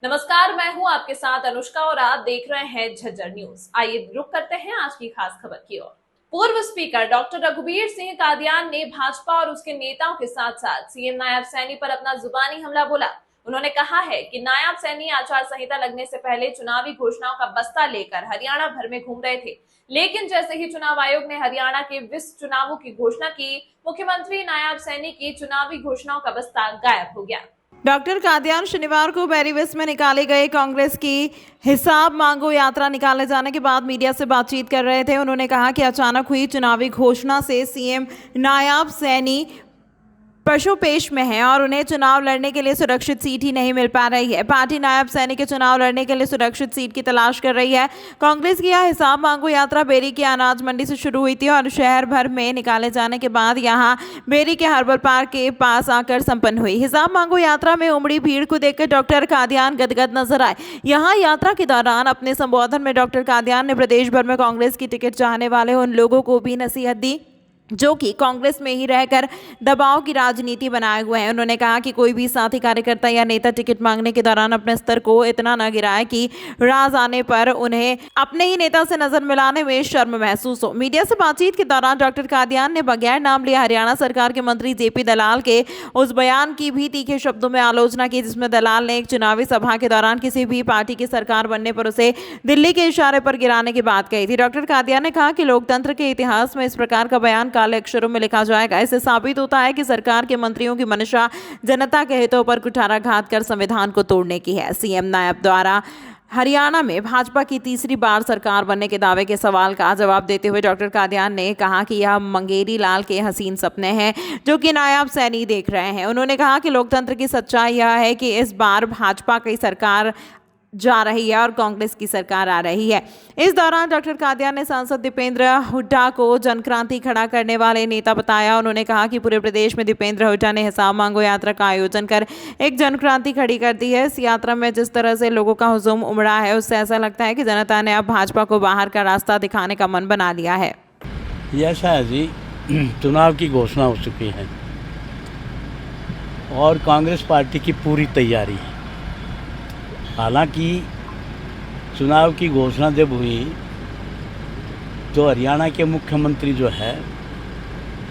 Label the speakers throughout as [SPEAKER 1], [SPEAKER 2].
[SPEAKER 1] नमस्कार, मैं हूं आपके साथ अनुष्का और आप देख रहे हैं झज्जर न्यूज। आइए रुक करते हैं आज की खास खबर की ओर। पूर्व स्पीकर डॉक्टर रघुवीर सिंह कादियान ने भाजपा और उसके नेताओं के साथ साथ सीएम नायब सैनी पर अपना जुबानी हमला बोला। उन्होंने कहा है कि नायब सैनी आचार संहिता लगने से पहले चुनावी घोषणाओं का बस्ता लेकर हरियाणा भर में घूम रहे थे, लेकिन जैसे ही चुनाव आयोग ने हरियाणा के 20 चुनावों की घोषणा की, मुख्यमंत्री नायब सैनी की चुनावी घोषणाओं का बस्ता गायब हो गया।
[SPEAKER 2] डॉक्टर कादियान शनिवार को बैरीवेस में निकाले गए कांग्रेस की हिसाब मांगो यात्रा निकाले जाने के बाद मीडिया से बातचीत कर रहे थे। उन्होंने कहा कि अचानक हुई चुनावी घोषणा से सीएम नायब सैनी पशुपेश में है और उन्हें चुनाव लड़ने के लिए सुरक्षित सीट ही नहीं मिल पा रही है। पार्टी नायब सैनी के चुनाव लड़ने के लिए सुरक्षित सीट की तलाश कर रही है। कांग्रेस की यह हिसाब मांगो यात्रा बेरी की अनाज मंडी से शुरू हुई थी और शहर भर में निकाले जाने के बाद यहां बेरी के हर्बल पार्क के पास आकर संपन्न हुई। हिसाब मांगो यात्रा में उमड़ी भीड़ को देखकर डॉक्टर कादियान गदगद नजर आए। यहाँ यात्रा के दौरान अपने संबोधन में डॉक्टर कादियान ने प्रदेश भर में कांग्रेस की टिकट चाहने वाले उन लोगों को भी नसीहत दी जो कि कांग्रेस में ही रहकर दबाव की राजनीति बनाए हुए हैं। उन्होंने कहा कि कोई भी साथी कार्यकर्ता या नेता टिकट मांगने के दौरान अपने स्तर को इतना न गिराए कि राज आने पर उन्हें अपने ही नेता से नजर मिलाने में शर्म महसूस हो। मीडिया से बातचीत के दौरान डॉक्टर कादियान ने बगैर नाम लिए हरियाणा सरकार के मंत्री जेपी दलाल के उस बयान की भी तीखे शब्दों में आलोचना की जिसमें दलाल ने एक चुनावी सभा के दौरान किसी भी पार्टी की सरकार बनने पर उसे दिल्ली के इशारे पर गिराने की बात कही थी। डॉक्टर कादियान ने कहा कि लोकतंत्र के इतिहास में इस प्रकार का बयान काले अक्षरों में लिखा जाएगा। इससे साबित होता है कि सरकार के मंत्रियों की मंशा जनता के हितों पर कुठाराघात कर संविधान को तोड़ने की है। सीएम नायब द्वारा हरियाणा में भाजपा की तीसरी बार सरकार बनने के दावे के सवाल का जवाब देते हुए डॉक्टर कादियान ने कहा कि यह मंगेरी लाल के हसीन सपने हैं जो कि नायब सैनी देख रहे हैं। उन्होंने कहा कि लोकतंत्र की सच्चाई यह है कि इस बार भाजपा की सरकार जा रही है और कांग्रेस की सरकार आ रही है। इस दौरान डॉक्टर कादियान ने सांसद दीपेंद्र हुड्डा को जनक्रांति खड़ा करने वाले नेता बताया। उन्होंने कहा कि पूरे प्रदेश में दीपेंद्र हुड्डा ने हिसाब मांगो यात्रा का आयोजन कर एक जनक्रांति खड़ी कर दी है। इस यात्रा में जिस तरह से लोगों का हुजूम उमड़ा है उससे ऐसा लगता है कि जनता ने अब भाजपा को बाहर का रास्ता दिखाने का मन बना लिया है।
[SPEAKER 3] ऐसा है जी, चुनाव की घोषणा हो चुकी है और कांग्रेस पार्टी की पूरी तैयारी है। हालांकि चुनाव की घोषणा जब हुई तो हरियाणा के मुख्यमंत्री जो है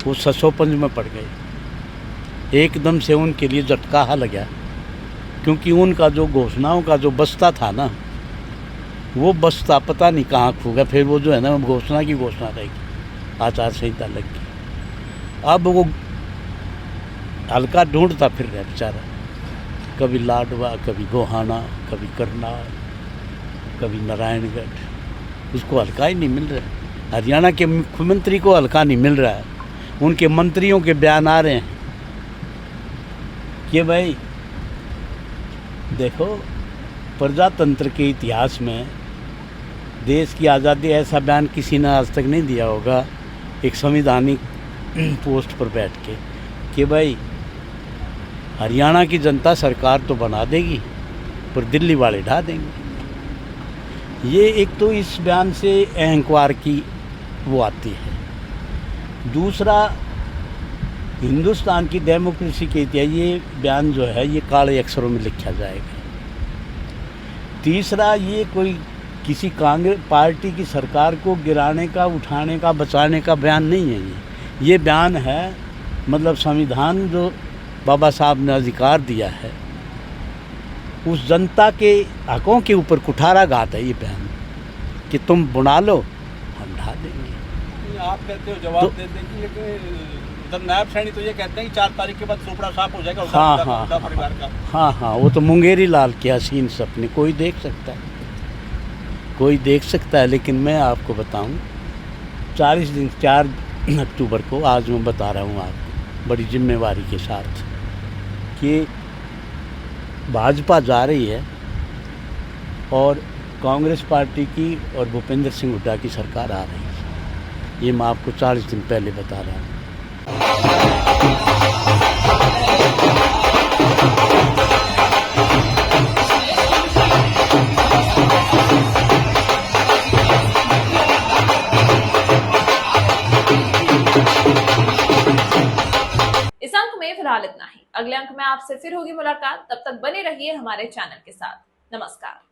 [SPEAKER 3] वो ससोपंज में पड़ गए। एकदम से उनके लिए झटका लगा क्योंकि उनका जो घोषणाओं का जो बस्ता था ना, वो बस्ता पता नहीं कहाँ खो गया। फिर वो जो है ना घोषणा की घोषणा रहेगी, आचार संहिता लग गई। अब वो हल्का ढूंढता फिर रहा बेचारा, कभी लाडवा, कभी गोहाना, कभी करनाल, कभी नारायणगढ़। उसको हल्का ही नहीं मिल रहा है। हरियाणा के मुख्यमंत्री को हल्का नहीं मिल रहा है। उनके मंत्रियों के बयान आ रहे हैं कि भाई देखो, प्रजातंत्र के इतिहास में देश की आज़ादी ऐसा बयान किसी ने आज तक नहीं दिया होगा एक संवैधानिक पोस्ट पर बैठ के कि भाई हरियाणा की जनता सरकार तो बना देगी पर दिल्ली वाले ढा देंगे। ये एक तो इस बयान से अहंकार की वो आती है। दूसरा, हिंदुस्तान की डेमोक्रेसी के इतिहास ये बयान जो है ये काले अक्षरों में लिखा जाएगा। तीसरा, ये कोई किसी कांग्रेस पार्टी की सरकार को गिराने का, उठाने का, बचाने का बयान नहीं है। ये बयान है मतलब संविधान जो बाबा साहब ने अधिकार दिया है उस जनता के हकों के ऊपर कुठाराघात है ये बयान कि तुम बुना लो, हम ढा देंगे।
[SPEAKER 4] आप कहते हो जवाब दे देंगे, लेकिन नायब सैनी तो ये कहते हैं कि 4 तारीख के बाद चोपड़ा साफ हो जाएगा। परिवार का
[SPEAKER 3] हाँ, वो तो मुंगेरी लाल के हसीन सपने कोई देख सकता है, कोई देख सकता है। लेकिन मैं आपको बताऊं 4 अक्टूबर को, आज मैं बता रहा हूँ आपको बड़ी जिम्मेवारी के साथ कि भाजपा जा रही है और कांग्रेस पार्टी की और भूपेंद्र सिंह हुड्डा की सरकार आ रही है। ये मैं आपको 40 दिन पहले बता रहा हूँ।
[SPEAKER 1] इस अंक में फिलहाल इतना ही। अगले अंक में आपसे फिर होगी मुलाकात। तब तक बने रहिए हमारे चैनल के साथ। नमस्कार।